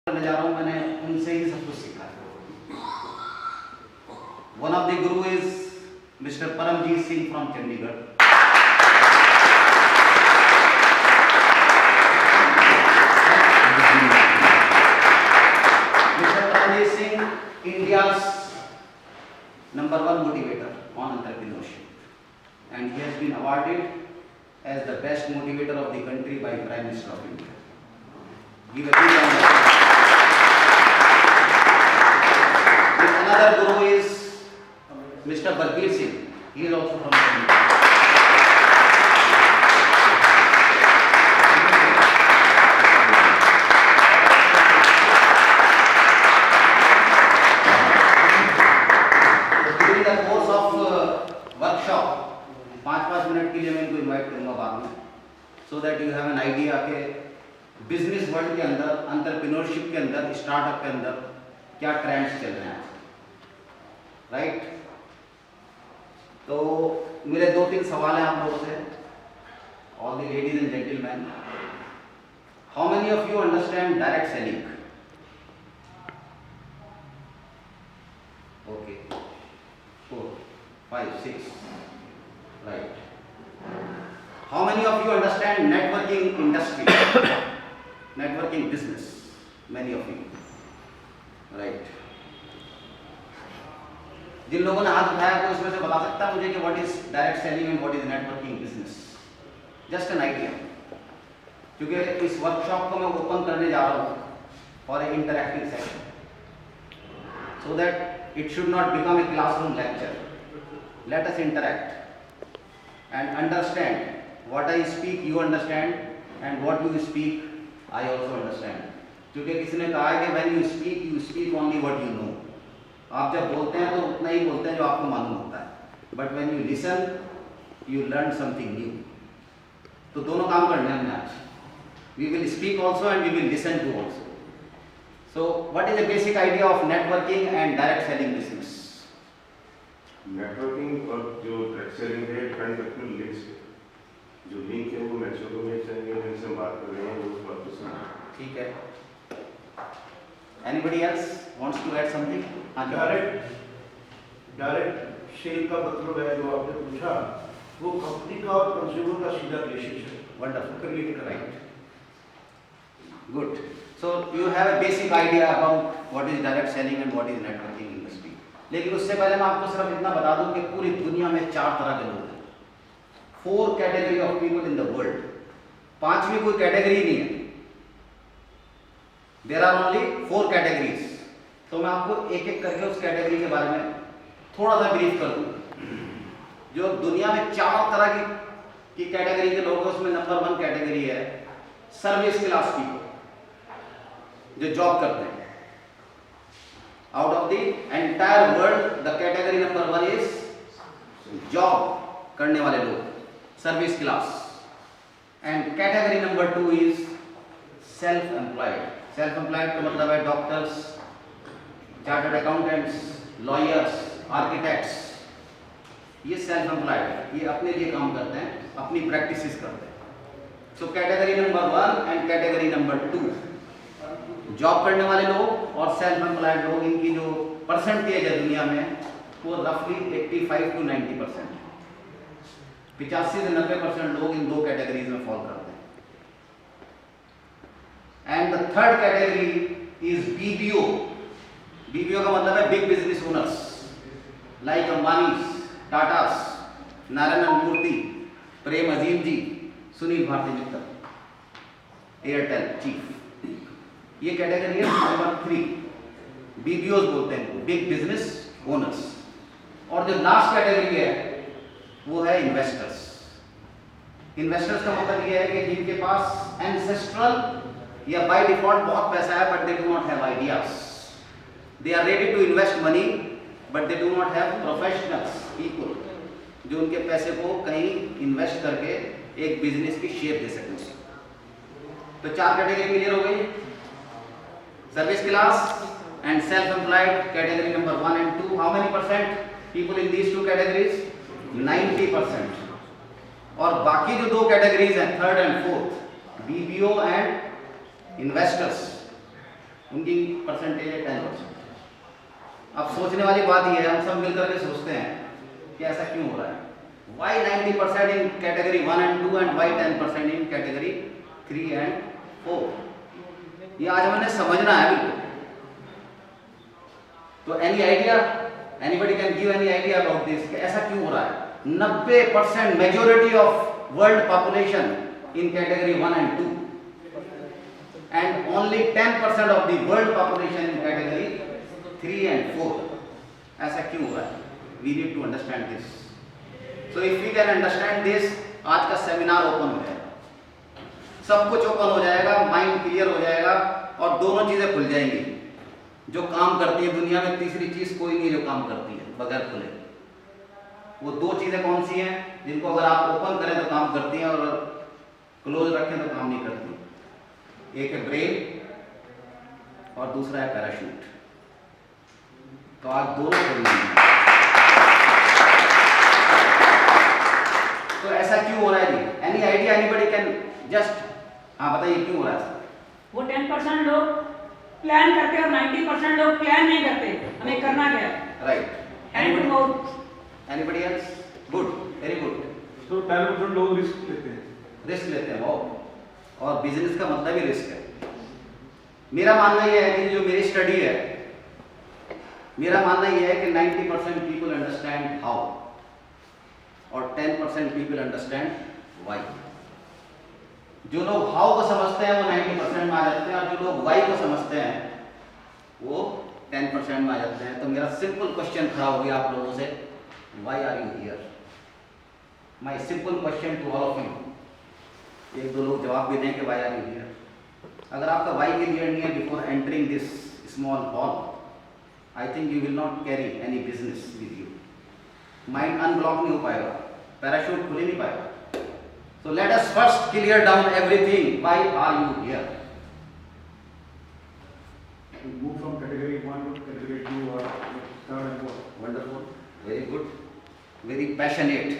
करने जा रहा हूं, मैंने उनसे ही सब कुछ सीखा है। One of the guru is mister Parmjeet Singh from Chandigarh. Mr. Parmjeet Singh, India's #1 motivator on entrepreneurship, and he has been awarded as the best motivator of the country by Prime Minister of India. Give a big round of applause. Another guru is Mr. Balbir Singh. He is also from India. During the course of workshop, 5 minute के लिए मैं इनको invite करूंगा बाद में, so that you have an idea कि business world के अंदर, एंटरप्रेन्योरशिप के अंदर, स्टार्टअप के अंदर क्या ट्रेंड्स चल रहे हैं, राइट? तो मेरे 2-3 सवाल हैं आप लोगों से, all the ladies and gentleman. How many of you understand direct selling? Okay, 4, 5, 6, right. How many of you understand networking industry, networking business? Many of you, right. जिन लोगों ने हाथ उठाया तो उसमें से बता सकता है मुझे कि what is direct selling and what is networking business? Just an idea, क्योंकि इस वर्कशॉप को मैं ओपन करने जा रहा हूँ for a interactive session, so that it should not become a classroom lecture. Let us interact and understand what I speak you understand, and what you speak I also understand. क्योंकि किसी ने कहा है कि when you speak only what you know. आप जब बोलते हैं तो उतना ही बोलते हैं जो आपको मालूम होता है, but when you listen you learn something new. तो दोनों काम करने हैं हमने आज। We will speak also and we will listen to also. So what is the basic idea of networking and direct selling business? Networking और जो direct selling है डिपेंड करती है लिंक से। जो लिंक है वो मैच्योर होने चाहिए, जिनसे हम बात कर रहे हैं वो बात तो सुना। ठीक है। Anybody else wants to add something? Direct sale का मतलब है जो आपने पूछा, वो कंपनी का और कंज्यूमर का सीधा relationship. Wonderful, right? Good. So you have a basic idea about what is direct selling and what is networking industry. लेकिन उससे पहले मैं आपको सिर्फ इतना बता दूं कि पूरी दुनिया में 4 तरह के लोग हैं, 4 category of people in the world. 5वीं कोई कैटेगरी नहीं है। There are only 4 categories. तो मैं आपको एक एक करके उस कैटेगरी के बारे में थोड़ा सा ब्रीफ कर दूं। जो दुनिया में 4 तरह की कैटेगरी के लोग हैं, उसमें नंबर 1 कैटेगरी है सर्विस क्लास पीपल, जो जॉब करते हैं। Out of the entire world, the category number 1 is job करने वाले लोग, service class, and category number 2 is self-employed. Self-employed का मतलब है doctors, chartered accountants, lawyers, architects. ये self-employed, ये अपने लिए काम करते हैं, अपनी प्रैक्टिसेस करते हैं। So category number 1 and category number 2, job करने वाले लोग और सेल्फ एम्प्लॉयड लोग, इनकी जो परसेंटेज है दुनिया में वो रफली 85 to 90%, 85 से 90% लोग इन 2 कैटेगरीज में फॉल करते हैं। And the third category is BBO. BBO का मतलब है big business owners like Ambanis, Tatas, Narayana Murthy, Prem Azim ji, Sunil Bharti Mittal, Airtel chief. ये कैटेगरी है नंबर 3, बीबीओज बोलते हैं इनको, बिग बिजनेस ओनर्स। और जो लास्ट कैटेगरी है वो है इन्वेस्टर्स। इन्वेस्टर्स का मतलब ये है कि जिनके पास एंसेस्ट्रल या बाय डिफॉल्ट बहुत पैसा है, but they do not have ideas. They are ready to invest money, but they do not have professionals people जो उनके पैसे को कहीं इन्वेस्ट करके एक बिजनेस की शेप दे सकें। तो 4 कैटेगरी क्लियर हो गई। Service class and self-employed category number 1 and 2. How many percent people in these 2 categories? 90%. और बाकी जो 2 कैटेगरीज हैं, 3rd and 4th, BPO and investors, उनकी परसेंटेज है 10%। अब सोचने वाली बात यह है, हम सब मिलकर के सोचते हैं कि ऐसा क्यों हो रहा है। Why 90% in category 1 and 2 and why 10% in category 3 and 4? ये आज मैंने समझना है बिल्कुल। तो any idea, anybody can give any idea about this कि ऐसा क्यों हो रहा है? 90% majority of world population in category 1 and 2 and only 10% of the world population in category 3 and 4. ऐसा क्यों हो रहा है? We need to understand this. So if we can understand this, आज का सेमिनार ओपन हो जाएगा, सब कुछ ओपन हो जाएगा, माइंड क्लियर हो जाएगा और दोनों चीजें खुल जाएंगी। जो काम करती है दुनिया में, तीसरी चीज कोई नहीं जो काम करती है बगैर खुले। वो दो चीजें कौन सी हैं जिनको अगर आप ओपन करें तो काम करती हैं और क्लोज रखें तो काम नहीं करती? एक है ब्रेन और दूसरा है पैराशूट। तो आज दोनों करनी है। तो ऐसा क्यों हो रहा है जी? Any idea, anybody can just, हाँ बताइए क्यों हो रहा है? वो 10% लोग प्लान करते हैं और 90% लोग प्लान नहीं करते हमें करना क्या है। Right, hand to mouth. Anybody else? Good, very good. तो 10% लोग रिस्क लेते हैं। रिस्क लेते हैं वो, और बिजनेस का मतलब ही रिस्क है। मेरा मानना यह है कि जो मेरी स्टडी है, मेरा मानना यह है कि 90% पीपल अंडरस्टैंड हाउ और 10% पीपल अंडरस्टैंड व्हाई। जो लोग हाउ को समझते हैं वो 90% में आ जाते हैं और जो लोग व्हाई को समझते हैं वो 10% में आ जाते हैं। तो मेरा सिंपल क्वेश्चन खड़ा हो गया आप लोगों से, why are you here? My simple question to all of you. एक दो लोग जवाब भी दें कि व्हाई आर यू हियर। अगर आपका व्हाई क्लियर नहीं है before entering this small hall, I think you will not carry any business with you. Mind unblock नहीं हो पाएगा, पैराशूट खुल ही नहीं पाएगा। So let us first clear down everything. Why are you here? We move from category 1 to category 2 or 3rd and 4th. Wonderful, very good, very passionate,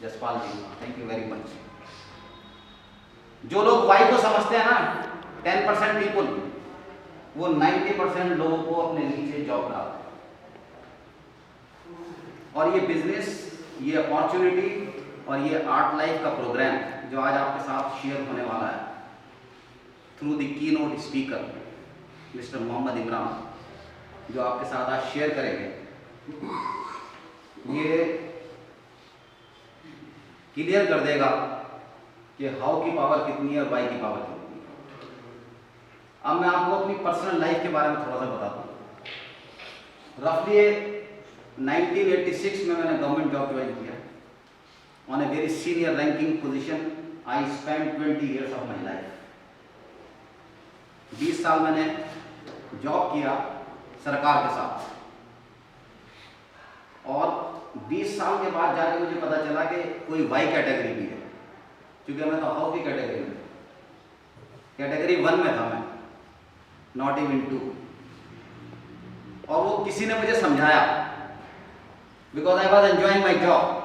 Jaspal ji. Thank you very much. जो लोग why को समझते हैं ना, 10% people, वो 90% लोगों को अपने नीचे जॉब डालते हैं। और ये बिजनेस, ये अपॉर्चुनिटी और ये आर्ट लाइफ का प्रोग्राम जो आज आपके साथ शेयर होने वाला है through the keynote speaker mister Mohammad Imran, जो आपके साथ आज शेयर करेंगे, ये क्लियर कर देगा कि हाउ की पावर कितनी है और वाई की पावर कितनी है। अब मैं आपको अपनी पर्सनल लाइफ के बारे में थोड़ा सा बताता हूँ। रफली 1986 में मैंने गवर्नमेंट जॉब ज्वाइन किया on a very senior ranking position. I spent 20 years of my life. 20 साल मैंने जॉब किया सरकार के साथ, और 20 साल के बाद जाके मुझे पता चला कि कोई वाई कैटेगरी भी है, क्योंकि मैं तो हाउ की कैटेगरी में, कैटेगरी 1 में था मैं, नॉट इवन 2। और वो किसी ने मुझे समझाया, because I was enjoying my job.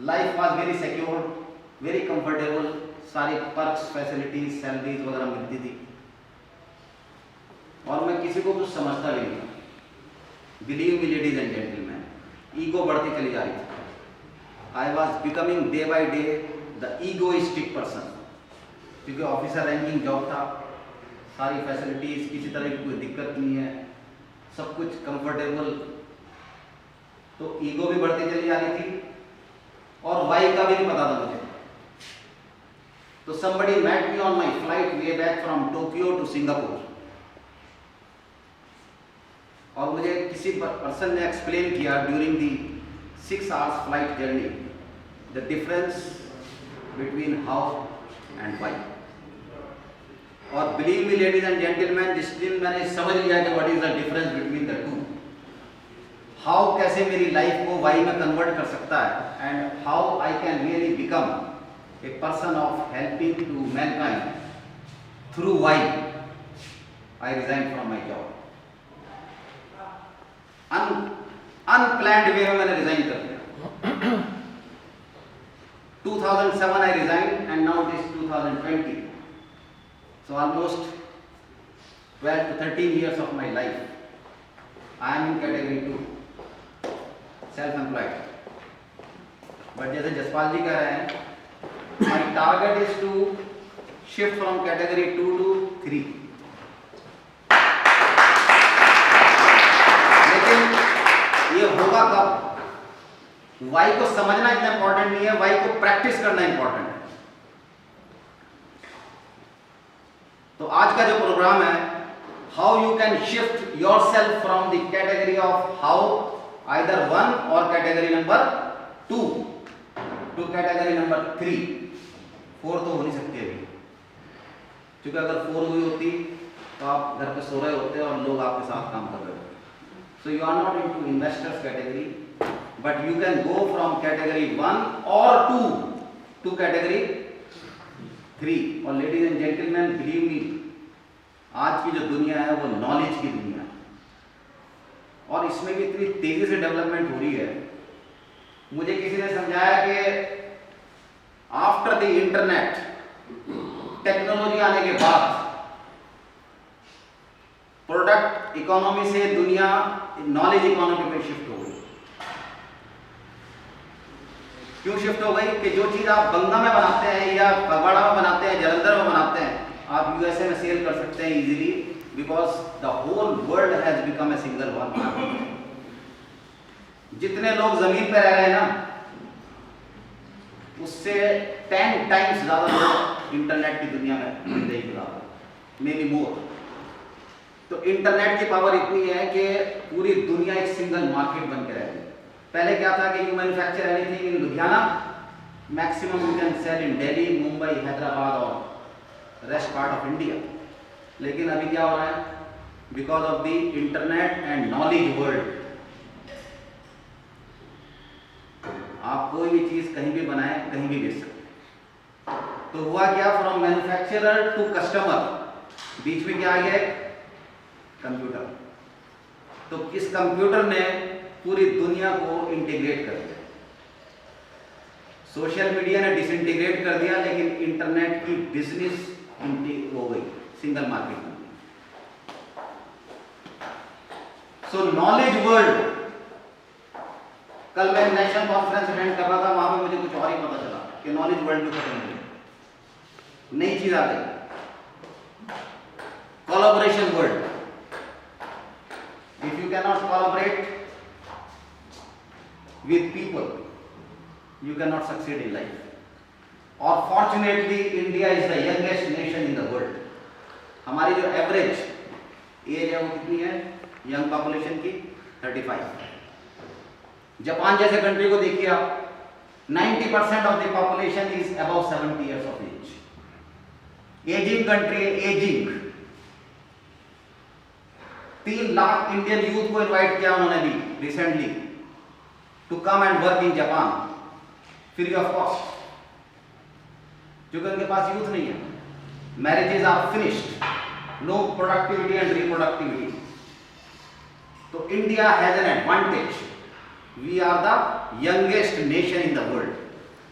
Life was very secure, very comfortable, सारी पर्क्स, फैसिलिटीज, सैलरीज वगैरह मिलती थी, और मैं किसी को कुछ समझता भी नहीं था। Believe me ladies and gentleman, ego बढ़ती चली जा रही थी। I was becoming day by day the egoistic person, क्योंकि ऑफिसर रैंकिंग जॉब था, सारी फैसिलिटीज, किसी तरह की कोई दिक्कत नहीं है, सब कुछ कंफर्टेबल, तो ईगो भी बढ़ती चली जा रही थी और वाई का भी नहीं पता था मुझे। तो somebody met me on my flight way back from Tokyo to Singapore, और मुझे किसी पर्सन ने एक्सप्लेन किया during the 6 hours flight journey the difference between how and why. और believe me ladies and gentleman, जिस दिन मैंने समझ लिया कि what is the difference between the two, how कैसे मेरी लाइफ को वाई में कन्वर्ट कर सकता है, and how I can really become a person of helping to mankind through why, I resign from my job. Unplanned way में मैंने resign कर दिया। 2007 I resign and now it is 2020, so almost 12 to 13 years of my life, I am in category 2, self-employed. But जैसे जसपाल जी कह रहे हैं, my target is to shift from category 2 to 3. लेकिन ये होगा कब? वाई को समझना इतना इंपॉर्टेंट नहीं है, वाई को प्रैक्टिस करना इंपॉर्टेंट है. तो आज का जो प्रोग्राम है, how you can shift yourself from the category of how either 1 और category number 2 to category number 3. 4 तो हो नहीं सकती अभी, क्योंकि अगर 4 हुई होती तो आप घर पे सो रहे होते और लोग आपके साथ काम कर रहे होते. So you are not into investors category, but you can go from category 1 और 2 टू कैटेगरी 3. और ladies and gentleman, believe me, आज की जो दुनिया है वो नॉलेज की दुनिया है, और इसमें भी इतनी तेजी से डेवलपमेंट हो रही है. मुझे किसी ने समझाया कि आफ्टर द इंटरनेट, टेक्नोलॉजी आने के बाद प्रोडक्ट इकोनॉमी से दुनिया नॉलेज इकोनॉमी पे शिफ्ट हो गई. क्यों शिफ्ट हो गई? कि जो चीज आप गंगा में बनाते हैं या फगवाड़ा में बनाते हैं, जलंधर में बनाते हैं, आप यूएसए में सेल कर सकते हैं easily, because the whole world has become a single one. जितने लोग जमीन पे रह रहे हैं ना, उससे 10 टाइम्स ज्यादा लोग इंटरनेट की दुनिया में जिंदगी गुजार रहे हैं, मे बी मोर. तो इंटरनेट की पावर इतनी है कि पूरी दुनिया एक सिंगल मार्केट बन के रहती है. पहले क्या था कि you manufacture anything in Ludhiana, maximum you can sell in Delhi, Mumbai, Hyderabad और रेस्ट पार्ट ऑफ इंडिया. लेकिन अभी क्या हो रहा है? Because of the internet and knowledge world, आप कोई भी चीज कहीं भी बनाए, कहीं भी बेच सकते. तो हुआ क्या? फ्रॉम मैन्युफैक्चरर टू कस्टमर, बीच में क्या आ गया? कंप्यूटर. तो इस कंप्यूटर ने पूरी दुनिया को इंटीग्रेट कर दिया. सोशल मीडिया ने डिसइंटीग्रेट कर दिया, लेकिन इंटरनेट की बिजनेस हो गई, सिंगल मार्केट बन गई. सो नॉलेज वर्ल्ड, कल मैं नेशनल कॉन्फ्रेंस अटेंड कर रहा था, वहां पे मुझे कुछ और ही पता चला कि नॉलेज वर्ल्ड में खत्म हो गई, नई चीज आ गई, collaboration world. If you can not collaborate with people, you cannot succeed in life. Or fortunately, India is the youngest nation in the world. हमारी जो एवरेज एज है वो कितनी है यंग पॉपुलेशन की? 35. जापान जैसे कंट्री को देखिए आप, 90% of the population is above 70 years of age. Ageing country है, एजिंग. 3 लाख इंडियन यूथ को इनवाइट किया उन्होंने भी recently to come and work in Japan free of cost, क्योंकि उनके पास यूथ नहीं है. Marriages are finished, no productivity and reproductivity. तो India has an advantage, we are the youngest nation in the world.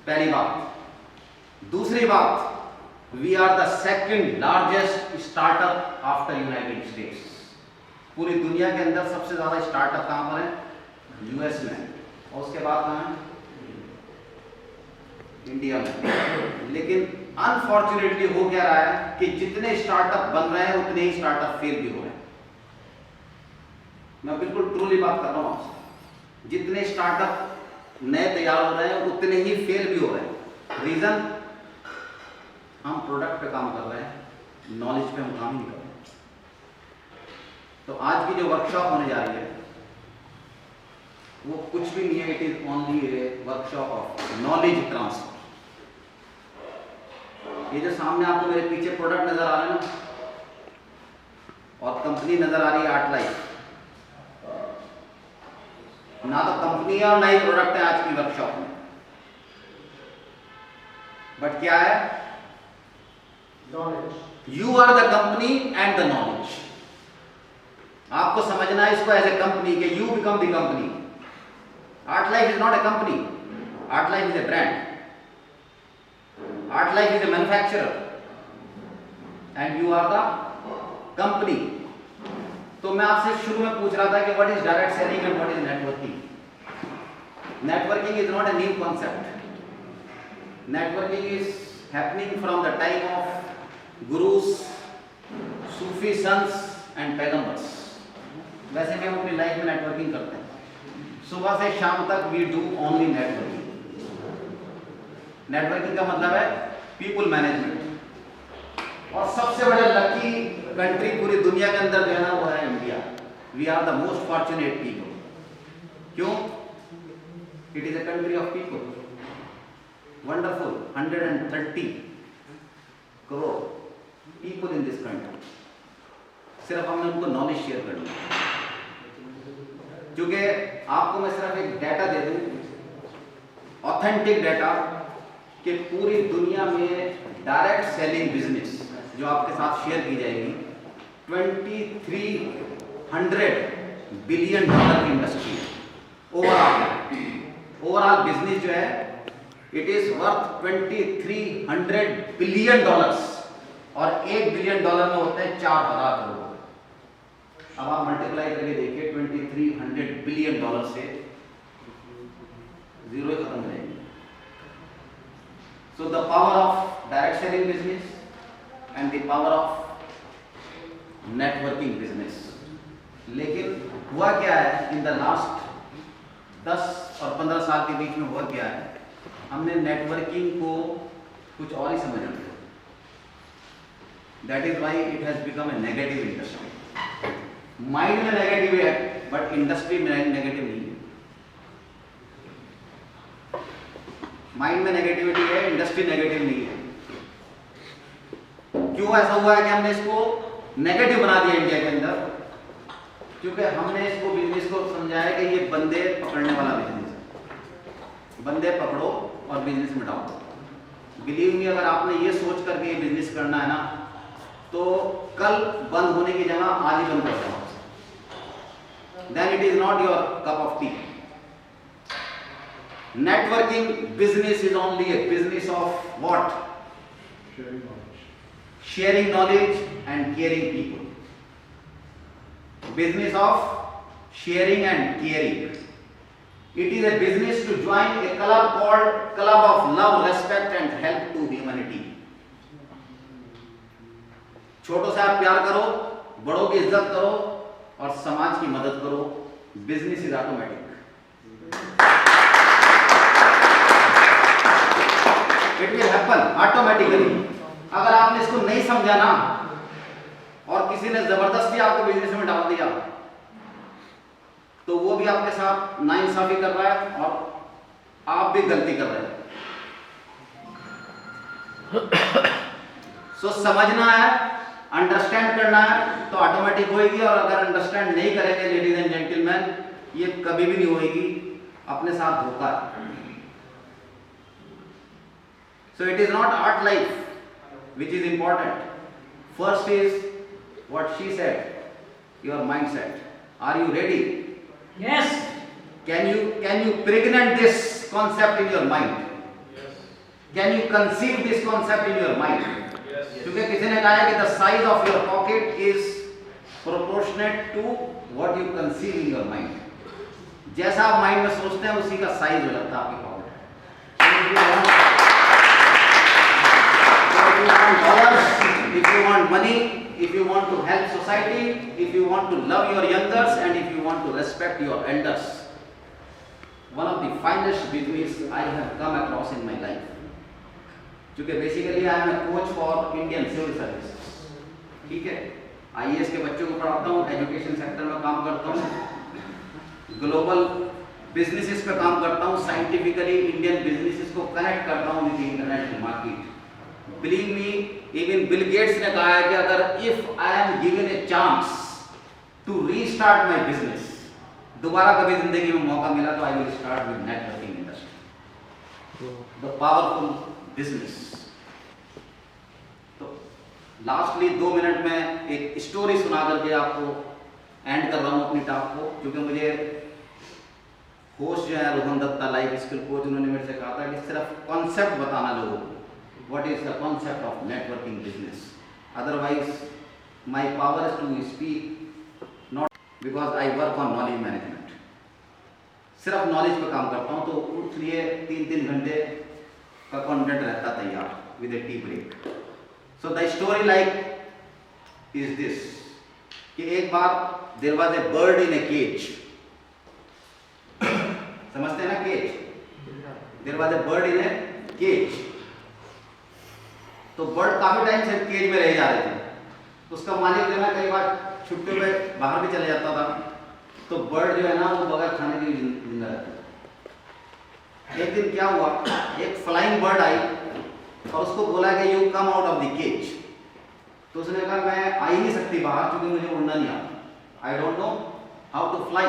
पहली बात. दूसरी बात, we are the second largest startup after United States. पूरी दुनिया के अंदर सबसे ज्यादा स्टार्टअप कहां पर है? यूएस में. और उसके बाद कहां है? इंडिया में. लेकिन अनफॉर्चुनेटली हो क्या रहा है कि जितने स्टार्टअप बन रहे हैं उतने ही स्टार्टअप फेल भी हो रहे हैं. मैं बिल्कुल ट्रूली बात कर रहा हूं आपसे. जितने स्टार्टअप नए तैयार हो रहे हैं उतने ही फेल भी हो रहे हैं. रीजन? हम प्रोडक्ट पे काम कर रहे हैं, नॉलेज पे हम काम नहीं कर रहे. तो आज की जो वर्कशॉप होने जा रही है वो कुछ भी नहीं है, it is only A workshop of knowledge transfer. ये जो सामने आपको मेरे पीछे प्रोडक्ट नजर आ रहे हैं ना, और कंपनी नजर आ रही है आर्ट लाइफ, ना तो कंपनी है और ना ही प्रोडक्ट है आज की वर्कशॉप में. बट क्या है? Knowledge. You are the company and the knowledge. आपको समझना है इसको एज ए कंपनी, कि you become the company. Art Life is not a company. Art Life is a brand. Art Life is a manufacturer, and you are the company. तो मैं आपसे शुरू में पूछ रहा था कि what is direct selling and what is networking. Networking is not a new concept. Networking is happening from the time of gurus, Sufi saints and paigambars. वैसे भी हम अपनी लाइफ में नेटवर्किंग करते हैं, सुबह से शाम तक we do only networking. Networking का मतलब है पीपल मैनेजमेंट। और सबसे बड़ा लकी कंट्री पूरी दुनिया के अंदर जो है ना वो है India. We are the most fortunate people. क्यों? It is a country of people. Wonderful 130 crore people in this country. सिर्फ हमने उनको नॉलेज शेयर करनी है। क्योंकि आपको मैं सिर्फ एक डाटा दे दूं, ऑथेंटिक डाटा, कि पूरी दुनिया में डायरेक्ट सेलिंग बिजनेस जो आपके साथ शेयर की जाएगी 2300 बिलियन डॉलर की इंडस्ट्री है। ओवरऑल बिजनेस जो है it is worth 2300 billion dollars. और 1 बिलियन डॉलर में होते हैं 4000 करोड़। अब आप मल्टीप्लाई करके देखिए 2300 बिलियन डॉलर से जीरो ही खत्म हो जाएंगे। So the power of direct selling business and the power of networking business. लेकिन हुआ क्या है, इन द लास्ट 10 और 15 साल के बीच में हुआ क्या है, हमने नेटवर्किंग को कुछ और ही समझ लिया। That is why it has become A negative industry. Mind में नेगेटिव है बट इंडस्ट्री में नेगेटिव नहीं है। माइंड में नेगेटिविटी है, इंडस्ट्री नेगेटिव नहीं है। क्यों ऐसा हुआ है कि हमने इसको नेगेटिव बना दिया इंडिया के अंदर? क्योंकि हमने इसको बिजनेस को समझाया कि ये बंदे पकड़ने वाला बिजनेस है। बंदे पकड़ो और बिजनेस मिटाओ। बिलीव मी, अगर आपने ये सोच करके ये बिजनेस करना है ना, तो कल बंद होने की जगह आज ही बंद कर जाओ। Then it is not your cup of tea. Networking business is only a business of what? Sharing knowledge. Sharing knowledge and caring people. Business of sharing and caring. It is a business to join a club called Club of Love, Respect and Help to Humanity. छोटों से आप प्यार करो, बड़ों की इज्जत करो और समाज की मदद करो। Business is automatic. It will happen automatically. अगर आपने इसको नहीं समझा ना और किसी ने जबरदस्ती आपको बिजनेस में डाल दिया, तो वो भी आपके साथ नाइंसाफी कर रहा है और आप भी गलती कर रहे हैं। सो समझना है, अंडरस्टैंड करना है तो ऑटोमेटिक होएगी। और अगर अंडरस्टैंड नहीं करेंगे लेडीज एंड जेंटलमैन, ये कभी भी नहीं होएगी। अपने साथ धोखा। So it is not art life which is important. First is what she said, your mindset. Are you ready? Yes. Can you pregnant this concept in your mind? Can you conceive this concept in your mind? क्योंकि किसी ने कहा है कि the size of your pocket is proportionate to what you conceive in your mind. जैसा आप mind में सोचते हैं उसी का साइज हो जाता है आपकी pocket. If you want money, if you want to help society, if you want to love your youngers and if you want to respect your elders, one of the finest business I have come across in my life. क्योंकि basically I am a coach for Indian civil service. ठीक है, IAS के बच्चों को पढ़ाता हूँ, education sector में काम करता हूँ, ग्लोबल बिजनेसेस पे काम करता हूँ, साइंटिफिकली इंडियन बिजनेसेस को कनेक्ट करता हूँ with international market. Believe me, even Bill Gates ने कहा है कि अगर if I am given a chance to restart my business, दोबारा कभी जिंदगी में मौका मिला तो I will start with networking industry, the powerful business. तो लास्टली 2 मिनट में एक स्टोरी सुना करके आपको एंड कर रहा हूँ अपनी टॉक को, क्योंकि मुझे होस्ट जो है Rohan Datta life skill coach, उन्होंने मेरे से कहा था कि सिर्फ कॉन्सेप्ट बताना लोगों को, what is the concept of networking business, otherwise my power is to speak, not because I work on knowledge management. सिर्फ नॉलेज पे काम करता हूँ, तो इसलिए 3-3 घंटे का कंटेंट रहता तैयार with a tea break. So the story like is this कि एक बार there was a bird in a cage. समझते हैं ना cage? There was a bird in a cage. तो बर्ड काफी टाइम से केज में रह जा रहे थे. उसका मालिक जो है ना कई बार छुट्टी पे बाहर भी चले जाता था, तो बर्ड जो है ना वो बगैर खाने के जिंदा रहता था. एक दिन क्या हुआ, एक फ्लाइंग बर्ड आई और उसको बोला कि you come out of the cage. तो उसने कहा मैं आ ही नहीं सकती बाहर क्योंकि मुझे उड़ना नहीं आता. I don't know how to fly.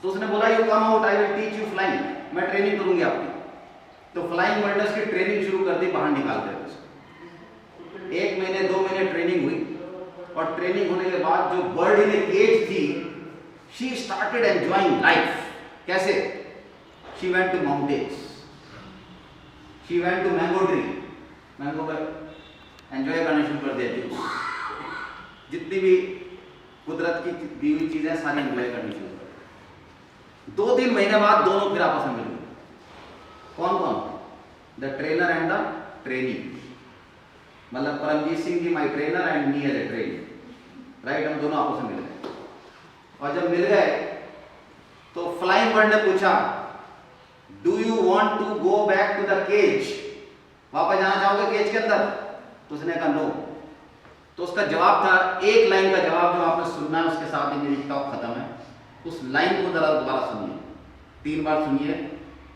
तो उसने बोला you come out, I will teach you flying. मैं ट्रेनिंग करूंगी आपकी. तो फ्लाइंग बर्ड ने उसकी ट्रेनिंग शुरू कर दी, बाहर निकाल दिया उसको. 1 महीने 2 महीने ट्रेनिंग हुई, और ट्रेनिंग होने के बाद जो बर्ड इन ए केज थी, शी स्टार्टेड एंजॉयिंग लाइफ. कैसे? She went to mountains, she went to mango tree. Mango पर एंजॉय करना शुरू कर दिया. जूस, जितनी भी कुदरत की दी हुई चीजें सारी एंजॉय करनी शुरू कर दी. 2-3 महीने बाद दोनों फिर आपस में मिल गए. कौन कौन? The trainer and the trainee. मतलब Paramjit Singh ji my trainer and me as a trainee. Right, हम दोनों आपस में मिल गए. और जब मिल गए तो फ्लाइंग बर्ड ने पूछा do you want to go back to the cage. वापस जाना चाहोगे केज के अंदर? तो उसने कहा नो. तो उसका जवाब था, एक लाइन का जवाब जो आपने सुनना है, उसके साथ ही मेरी टॉक खत्म है. उस लाइन को जरा दोबारा सुनिए, 3 बार सुनिए,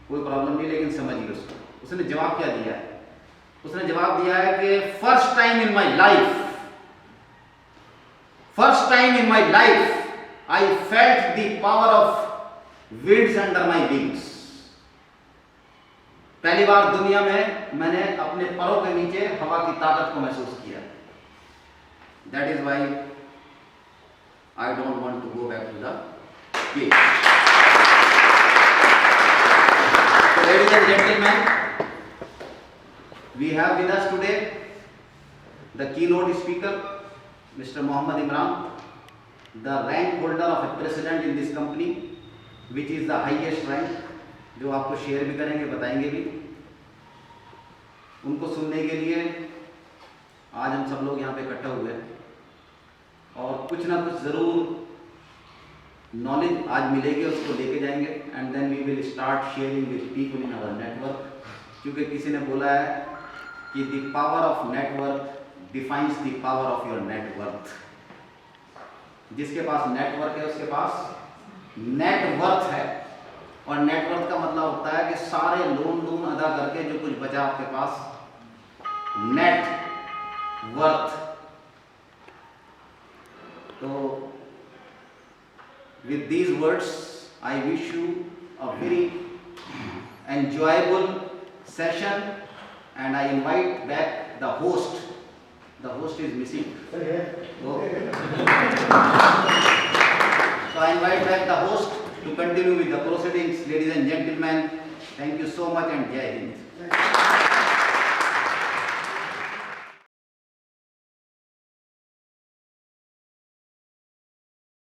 कोई प्रॉब्लम नहीं, लेकिन समझिए उसको. उसने जवाब क्या दिया है? उसने जवाब दिया है कि first time in my life, first time in my life I felt the power of winds under my wings. पहली बार दुनिया में मैंने अपने पैरों के नीचे हवा की ताकत को महसूस किया. That is why I don't want to go back to the cage. So, ladies and gentlemen, we have with us today the keynote speaker, Mr. Mohammad Imran, the rank holder of a president in this company, which is the highest rank, जो आपको share भी करेंगे, बताएंगे भी. उनको सुनने के लिए आज हम सब लोग यहाँ पे इकट्ठा हुए हैं, और कुछ ना कुछ ज़रूर नॉलेज आज मिलेगी, उसको लेके जाएंगे. And then we will start sharing with people in our network. क्योंकि किसी ने बोला है कि the power of network defines the power of your net. जिसके पास नेटवर्क है उसके पास नेटवर्थ है. और नेटवर्थ का मतलब होता है कि सारे लोन अदा करके जो कुछ बचा आपके पास, नेटवर्थ. तो with these words I wish you a very enjoyable session, and I invite back the host. The host is missing. So I invite back the host to continue with the proceedings. Ladies and gentlemen, thank you so much and Jai Hind.